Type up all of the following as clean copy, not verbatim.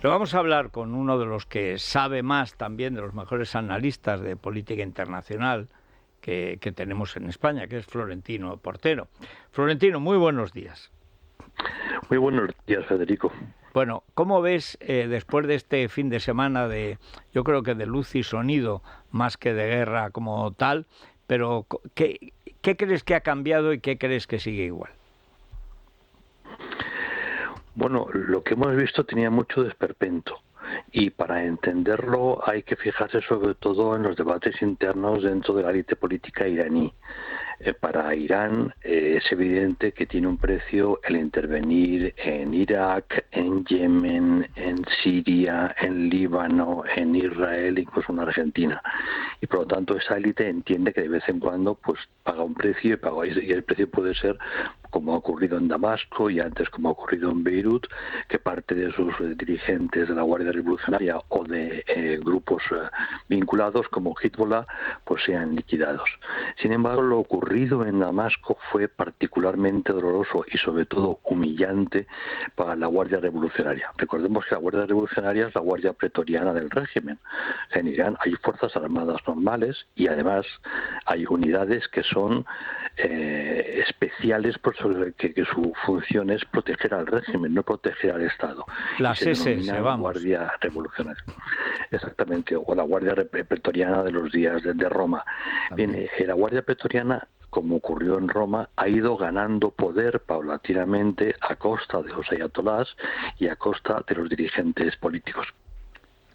Pero vamos a hablar con uno de los que sabe más también, de los mejores analistas de política internacional que tenemos en España, que es Florentino Portero. Florentino, muy buenos días. Muy buenos días, Federico. Bueno, ¿cómo ves después de este fin de semana yo creo que de luz y sonido, más que de guerra como tal, pero ¿qué crees que ha cambiado y qué crees que sigue igual? Bueno, lo que hemos visto tenía mucho de esperpento y para entenderlo hay que fijarse sobre todo en los debates internos dentro de la élite política iraní. Para Irán es evidente que tiene un precio el intervenir en Irak, en Yemen, en Siria, en Líbano, en Israel, incluso en Argentina. Y por lo tanto esa élite entiende que de vez en cuando pues paga un precio y el precio puede ser, como ha ocurrido en Damasco y antes como ha ocurrido en Beirut, que parte de sus dirigentes de la Guardia Revolucionaria o de grupos vinculados como Hezbollah pues sean liquidados. Sin embargo, lo ocurrido en Damasco fue particularmente doloroso y sobre todo humillante para la Guardia Revolucionaria. Recordemos que la Guardia Revolucionaria es la guardia pretoriana del régimen. En Irán hay fuerzas armadas normales y además hay unidades que son especiales que su función es proteger al régimen, no proteger al Estado. Las y se SS, denomina vamos. Guardia Revolucionaria. Exactamente, o la Guardia Pretoriana de los días de Roma. Bien, la Guardia Pretoriana, como ocurrió en Roma, ha ido ganando poder paulatinamente a costa de los ayatolás y a costa de los dirigentes políticos.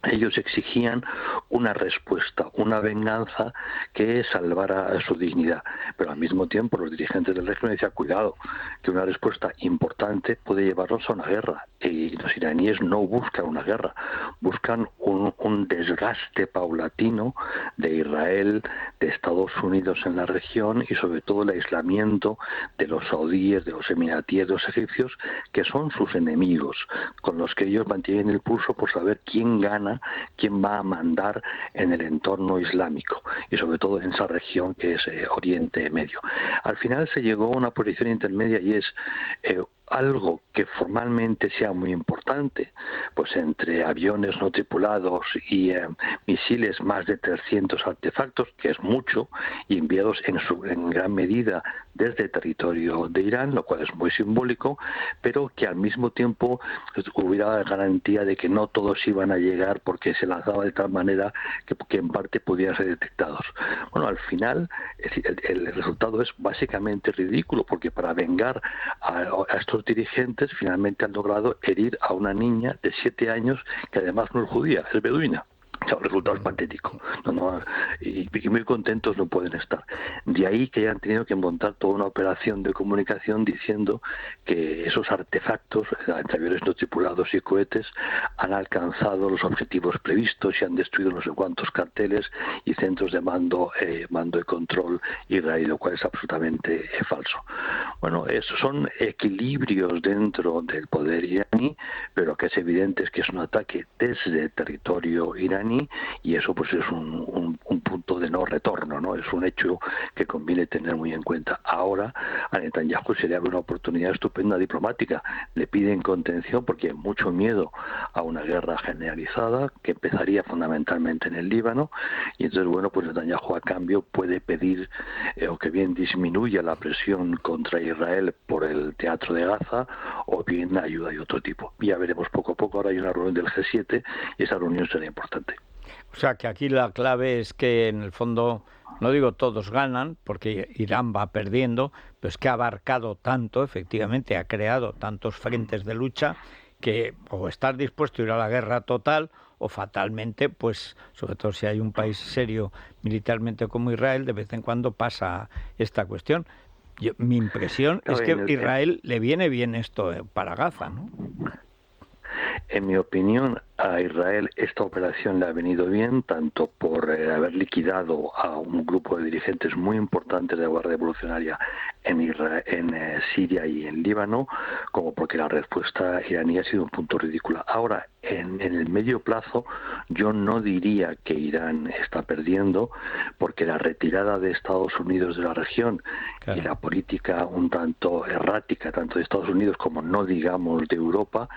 Ellos exigían una respuesta, una venganza que salvara su dignidad. Pero al mismo tiempo los dirigentes del régimen decían, cuidado, que una respuesta importante puede llevarnos a una guerra. Y los iraníes no buscan una guerra, buscan un desgaste paulatino de Israel, de Estados Unidos en la región y sobre todo el aislamiento de los saudíes, de los emiratíes, de los egipcios, que son sus enemigos, con los que ellos mantienen el pulso por saber quién gana, quién va a mandar en el entorno islámico y sobre todo en esa región que es Oriente Medio. Al final se llegó a una posición intermedia y es algo que formalmente sea muy importante, pues entre aviones no tripulados y misiles más de 300 artefactos, que es mucho, y enviados en gran medida desde el territorio de Irán, lo cual es muy simbólico, pero que al mismo tiempo hubiera la garantía de que no todos iban a llegar porque se lanzaba de tal manera que en parte pudieran ser detectados. Bueno, al final el resultado es básicamente ridículo, porque para vengar a estos dirigentes finalmente han logrado herir a una niña de 7 años que además no es judía, es beduina. O sea, el resultado es patético. Y muy contentos no pueden estar. De ahí que hayan tenido que montar toda una operación de comunicación diciendo que esos artefactos, entre aviones no tripulados y cohetes, han alcanzado los objetivos previstos y han destruido no sé cuántos carteles y centros de mando y control israelí, lo cual es absolutamente falso. Bueno, esos son equilibrios dentro del poder iraní, pero que es evidente que es un ataque desde el territorio iraní y eso pues es un punto de no retorno, ¿no? Es un hecho que conviene tener muy en cuenta. Ahora a Netanyahu se le abre una oportunidad estupenda diplomática. Le piden contención porque hay mucho miedo a una guerra generalizada que empezaría fundamentalmente en el Líbano y entonces bueno, pues Netanyahu a cambio puede pedir o que bien disminuya la presión contra Israel por el teatro de Gaza o bien ayuda de otro tipo. Ya veremos poco a poco. Ahora hay una reunión del G7 y esa reunión será importante. O sea que aquí la clave es que en el fondo, no digo todos ganan, porque Irán va perdiendo, pero es que ha abarcado tanto, efectivamente, ha creado tantos frentes de lucha que o estás dispuesto a ir a la guerra total o fatalmente, pues sobre todo si hay un país serio militarmente como Israel, de vez en cuando pasa esta cuestión. Mi impresión es que Israel le viene bien esto para Gaza, ¿no? En mi opinión, a Israel esta operación le ha venido bien, tanto por haber liquidado a un grupo de dirigentes muy importantes de la Guardia Revolucionaria en Siria y en Líbano, como porque la respuesta iraní ha sido un punto ridícula. Ahora, en el medio plazo, yo no diría que Irán está perdiendo, porque la retirada de Estados Unidos de la región y la política un tanto errática, tanto de Estados Unidos como no digamos de Europa,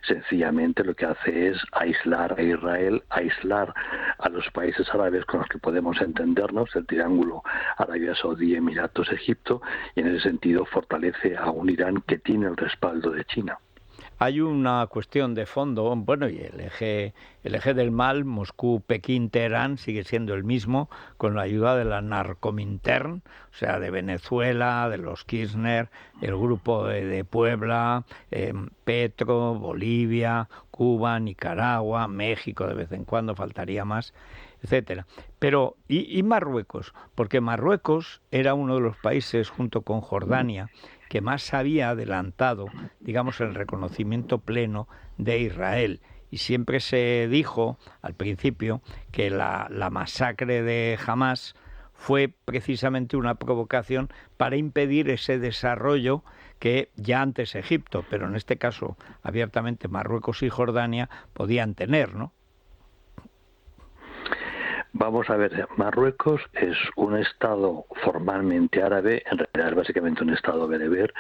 sencillamente lo que hace es aislar a Israel, aislar a los países árabes con los que podemos entendernos, el triángulo Arabia Saudí, Emiratos, Egipto, y en ese sentido fortalece a un Irán que tiene el respaldo de China. Hay una cuestión de fondo, bueno, y el eje del mal, Moscú, Pekín, Teherán, sigue siendo el mismo, con la ayuda de la Narcomintern, o sea, de Venezuela, de los Kirchner, el grupo de Puebla, Petro, Bolivia, Cuba, Nicaragua, México de vez en cuando, faltaría más, etcétera. Pero, ¿y Marruecos? Porque Marruecos era uno de los países, junto con Jordania, que más había adelantado, digamos, el reconocimiento pleno de Israel. Y siempre se dijo, al principio, que la masacre de Hamás fue precisamente una provocación para impedir ese desarrollo que ya antes Egipto, pero en este caso abiertamente Marruecos y Jordania, podían tener, ¿no? Vamos a ver, Marruecos es un estado formalmente árabe, en realidad es básicamente un estado bereber,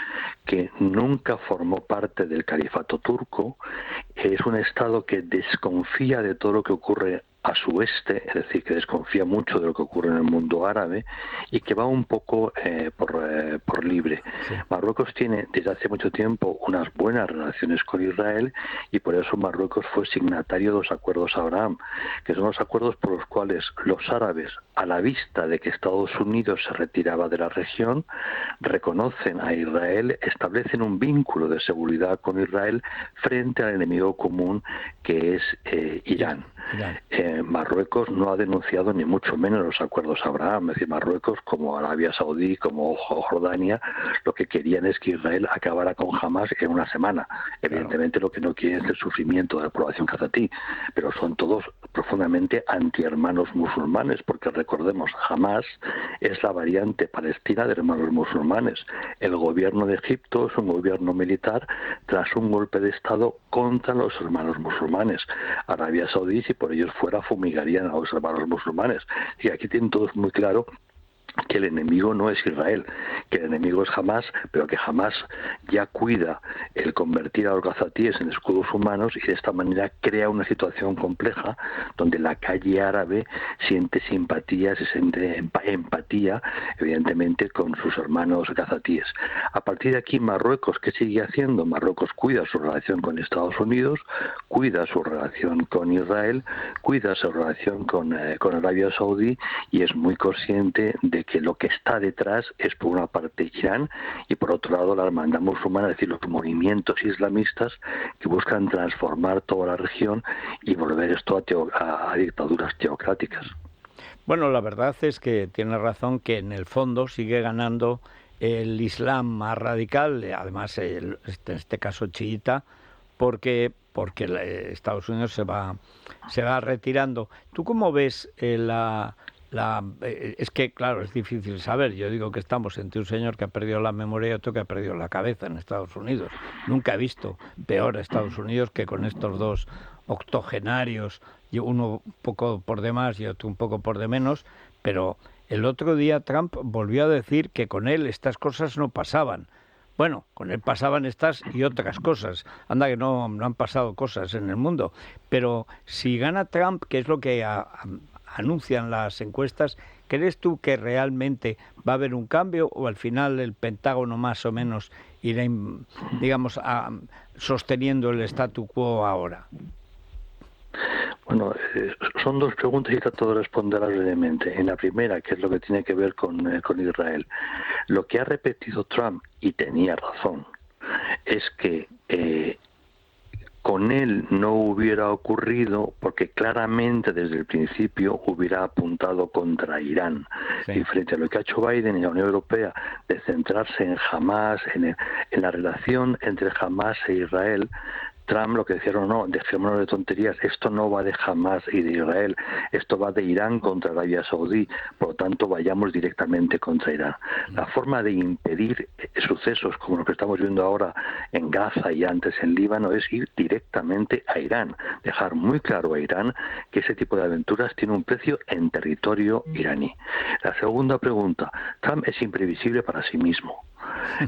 que nunca formó parte del califato turco. Es un estado que desconfía de todo lo que ocurre a su este, es decir, que desconfía mucho de lo que ocurre en el mundo árabe y que va un poco por libre. Sí. Marruecos tiene desde hace mucho tiempo unas buenas relaciones con Israel y por eso Marruecos fue signatario de los acuerdos Abraham, que son los acuerdos por los cuales los árabes, a la vista de que Estados Unidos se retiraba de la región, reconocen a Israel, establecen un vínculo de seguridad con Israel frente al enemigo común que es Irán. Marruecos no ha denunciado ni mucho menos los acuerdos Abraham, es decir, Marruecos como Arabia Saudí, como Jordania, lo que querían es que Israel acabara con Hamás en una semana. Evidentemente lo que no quieren es el sufrimiento de la población qatari, pero son todos profundamente antihermanos musulmanes, porque recordemos, Hamás es la variante palestina de hermanos musulmanes. El gobierno de Egipto es un gobierno militar tras un golpe de Estado contra los hermanos musulmanes. Arabia Saudí, si por ellos fuera, fumigarían a los hermanos musulmanes. Y aquí tienen todos muy claro que el enemigo no es Israel, que el enemigo es Hamás, pero que Hamás ya cuida el convertir a los gazatíes en escudos humanos y de esta manera crea una situación compleja donde la calle árabe siente simpatía, se siente empatía, evidentemente, con sus hermanos gazatíes. A partir de aquí, Marruecos, ¿qué sigue haciendo? Marruecos cuida su relación con Estados Unidos, cuida su relación con Israel, cuida su relación con Arabia Saudí y es muy consciente de que lo que está detrás es por una parte Irán y por otro lado la hermandad musulmana, es decir, los movimientos islamistas que buscan transformar toda la región y volver esto a dictaduras teocráticas. Bueno, la verdad es que tiene razón que en el fondo sigue ganando el Islam más radical, además en este caso chiita, porque Estados Unidos se va retirando. ¿Tú cómo ves es que, claro, es difícil saber. Yo digo que estamos entre un señor que ha perdido la memoria y otro que ha perdido la cabeza en Estados Unidos. Nunca he visto peor a Estados Unidos que con estos dos octogenarios, y uno un poco por de más y otro un poco por de menos, pero el otro día Trump volvió a decir que con él estas cosas no pasaban. Bueno, con él pasaban estas y otras cosas. Anda que no han pasado cosas en el mundo. Pero si gana Trump, que es lo que anuncian las encuestas, ¿crees tú que realmente va a haber un cambio o al final el Pentágono más o menos irá, digamos, sosteniendo el statu quo ahora? Bueno, son dos preguntas y trato de responderlas brevemente. En la primera, que es lo que tiene que ver con Israel, lo que ha repetido Trump, y tenía razón, es que con él no hubiera ocurrido porque claramente desde el principio hubiera apuntado contra Irán. Sí. Y frente a lo que ha hecho Biden y la Unión Europea de centrarse en Hamás, en la relación entre Hamás e Israel, Trump lo que decían, no, dejémonos de tonterías, esto no va de Hamas y de Israel, esto va de Irán contra Arabia Saudí, por lo tanto vayamos directamente contra Irán. La forma de impedir sucesos como lo que estamos viendo ahora en Gaza y antes en Líbano es ir directamente a Irán, dejar muy claro a Irán que ese tipo de aventuras tiene un precio en territorio iraní. La segunda pregunta, Trump es imprevisible para sí mismo.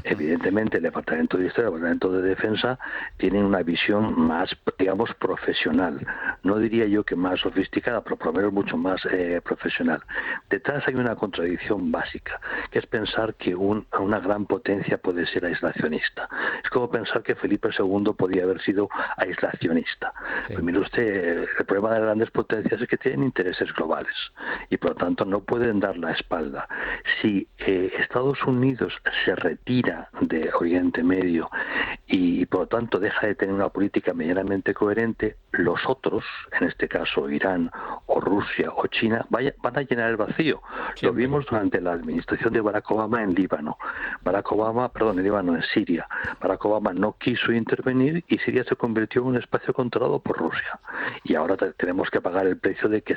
Evidentemente el Departamento de Estado y el Departamento de Defensa tienen una visión más, digamos, profesional. No diría yo que más sofisticada, pero por lo menos mucho más profesional. Detrás hay una contradicción básica, que es pensar que una gran potencia puede ser aislacionista. Es como pensar que Felipe II podía haber sido aislacionista. Sí. Pues mire usted, el problema de las grandes potencias es que tienen intereses globales y por lo tanto no pueden dar la espalda. Si Estados Unidos se retira de Oriente Medio y por lo tanto deja de tener una política medianamente coherente, los otros, en este caso Irán o Rusia o China, van a llenar el vacío. Siempre. Lo vimos durante la administración de Barack Obama en Líbano. En Siria. Barack Obama no quiso intervenir y Siria se convirtió en un espacio controlado por Rusia. Y ahora tenemos que pagar el precio de que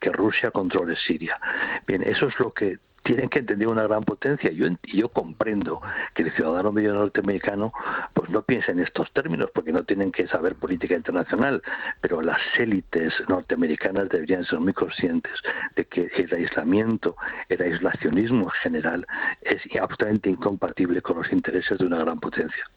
que Rusia controle Siria. Bien, eso es lo que tienen que entender una gran potencia. Yo comprendo que el ciudadano medio norteamericano pues no piense en estos términos porque no tienen que saber política internacional, pero las élites norteamericanas deberían ser muy conscientes de que el aislamiento, el aislacionismo en general es absolutamente incompatible con los intereses de una gran potencia.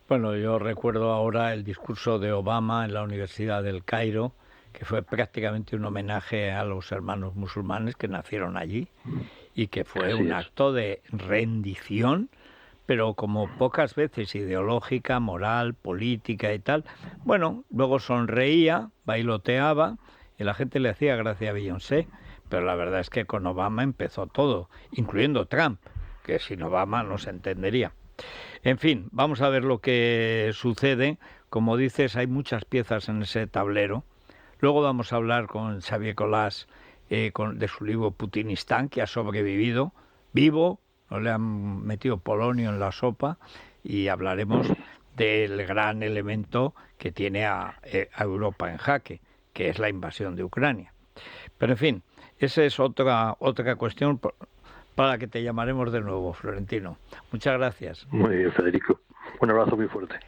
Bueno, yo recuerdo ahora el discurso de Obama en la Universidad del Cairo, que fue prácticamente un homenaje a los hermanos musulmanes que nacieron allí y que fue un acto de rendición, pero como pocas veces ideológica, moral, política y tal. Bueno, luego sonreía, bailoteaba y la gente le hacía gracia a Beyoncé, pero la verdad es que con Obama empezó todo, incluyendo Trump, que sin Obama no se entendería. En fin, vamos a ver lo que sucede. Como dices, hay muchas piezas en ese tablero. Luego vamos a hablar con Xavier Colás de su libro Putinistán, que ha sobrevivido vivo, no le han metido polonio en la sopa, y hablaremos del gran elemento que tiene a Europa en jaque, que es la invasión de Ucrania. Pero en fin, esa es otra cuestión para la que te llamaremos de nuevo, Florentino. Muchas gracias. Muy bien, Federico. Un abrazo muy fuerte.